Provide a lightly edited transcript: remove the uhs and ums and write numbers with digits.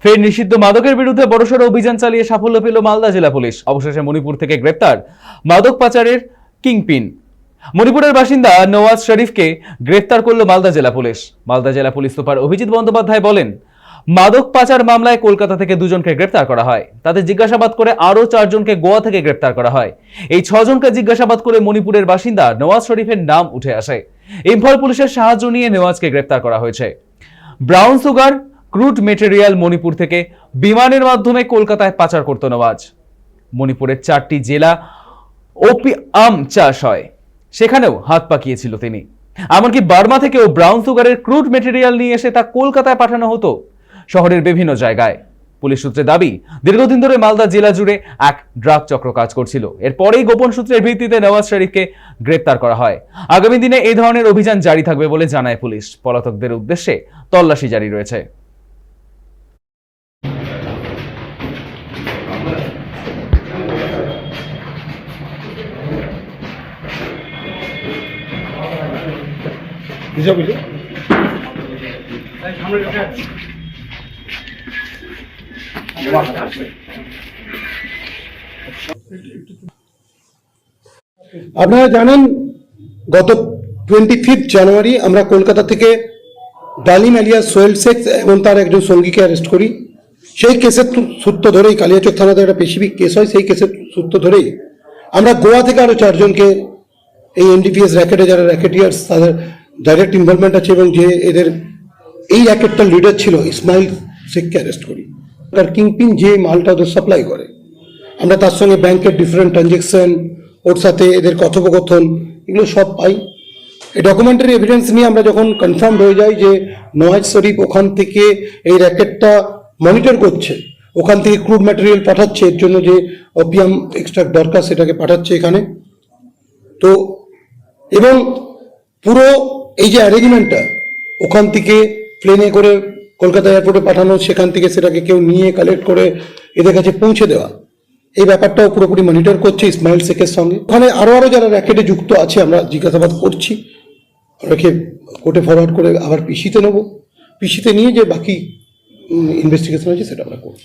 ফের নিষিদ্ধ মাদকের বিরুদ্ধে বড়সড় অভিযান চালিয়ে সাফল্য পেল মালদা জেলা পুলিশ। অবশেষে মণিপুর থেকে গ্রেপ্তার মাদক পাচারের কিংপিন। মণিপুরের বাসিন্দা নওয়াজ শরীফকে গ্রেফতার করল মালদা জেলা পুলিশ। মালদা জেলা পুলিশ সুপার অভিজিৎ বন্দ্যোপাধ্যায় বলেন, মাদক পাচার মামলায় কলকাতা থেকে 2 জনকে গ্রেফতার করা হয়। তাদের জিজ্ঞাসাবাদ করে আরো 4 জনকে গোয়া থেকে গ্রেফতার করা হয়। এই 6 জনকে জিজ্ঞাসাবাদ করে মণিপুরের বাসিন্দা নওয়াজ শরীফের নাম উঠে আসে। ইম্ফল পুলিশের সাহায্য নিয়ে নওয়াজকে গ্রেফতার করা হয়েছে। Brown sugar, crude material Manipur থেকে বিমানের মাধ্যমে কলকাতায় পাচার করত নওয়াজ। মণিপুরের 4টি জেলা ওপিয়াম চাষ হয়, সেখানেও হাত পাকিয়েছিল তিনি। এমনকি বার্মা থেকেও ব্রাউন সুগারের ক্রুড মেটেরিয়াল নিয়ে এসে তা কলকাতায় পাঠানো হতো শহরের বিভিন্ন জায়গায়। পুলিশ সূত্রে দাবি, দীর্ঘদিন ধরে মালদা জেলা জুড়ে এক ড্রাগ চক্র কাজ করছিল। এরপরেই গোপন সূত্রের ভিত্তিতে নওয়াজ শরীফকে গ্রেফতার করা হয়। আগামী দিনে এই ধরনের অভিযান জারি থাকবে বলে জানায় পুলিশ। পলাতকদের উদ্দেশ্যে তল্লাশি জারি রয়েছে। আপনারা জানেন, গত 25 জানুয়ারি আমরা কলকাতা থেকে ডালিম আলিয়াস সোহেল শেখ এবং তার একজন সঙ্গীকে অ্যারেস্ট করি। সেই কেসের সূত্র ধরেই, কালিয়াচক থানাতে একটা স্পেসিফিক কেস হয়, সেই কেসের সূত্র ধরেই আমরা গোয়া থেকে আরো 4 জনকে, এই এনডিপিএস র্যাকেটে যারা র্যাকেটিয়ার্স, তাদের ডাইরেক্ট ইনভলভমেন্ট আছে এবং যে এদের এই র্যাকেটটার লিডার ছিল ইসমাইল শেখকে অ্যারেস্ট করি। তার কিংপিন যে মালটা ওদের সাপ্লাই করে, আমরা তার সঙ্গে ব্যাংকের ডিফারেন্ট ট্রানজেকশন, ওর সাথে এদের কথোপকথন, এগুলো সব পাই। এই ডকুমেন্টারি এভিডেন্স নিয়ে আমরা যখন কনফার্ম হয়ে যাই যে নওয়াজ শরীফ ওখান থেকে এই র্যাকেটটা মনিটর করছে, ওখান থেকে ক্রুড ম্যাটেরিয়াল পাঠাচ্ছে, এর জন্য যে ওপিয়াম এক্সট্রাক্ট দরকার সেটাকে পাঠাচ্ছে এখানে। তো এবং পুরো এই যে অ্যারেঞ্জমেন্টটা, ওখান থেকে প্লেনে করে কলকাতা এয়ারপোর্টে পাঠানো, সেখান থেকে সেটাকে কেউ নিয়ে কালেক্ট করে এদের কাছে পৌঁছে দেওয়া, এই ব্যাপারটাও পুরোপুরি মনিটর করছে ইসমাইল শেখের সঙ্গে। ওখানে আরো যারা র্যাকেটে যুক্ত আছে আমরা জিজ্ঞাসাবাদ করছি, ওনাকে কোর্টে ফরওয়ার্ড করে আবার পিসিতে নেব। পিসিতে নিয়ে যে বাকি ইনভেস্টিগেশন আছে সেটা আমরা করব।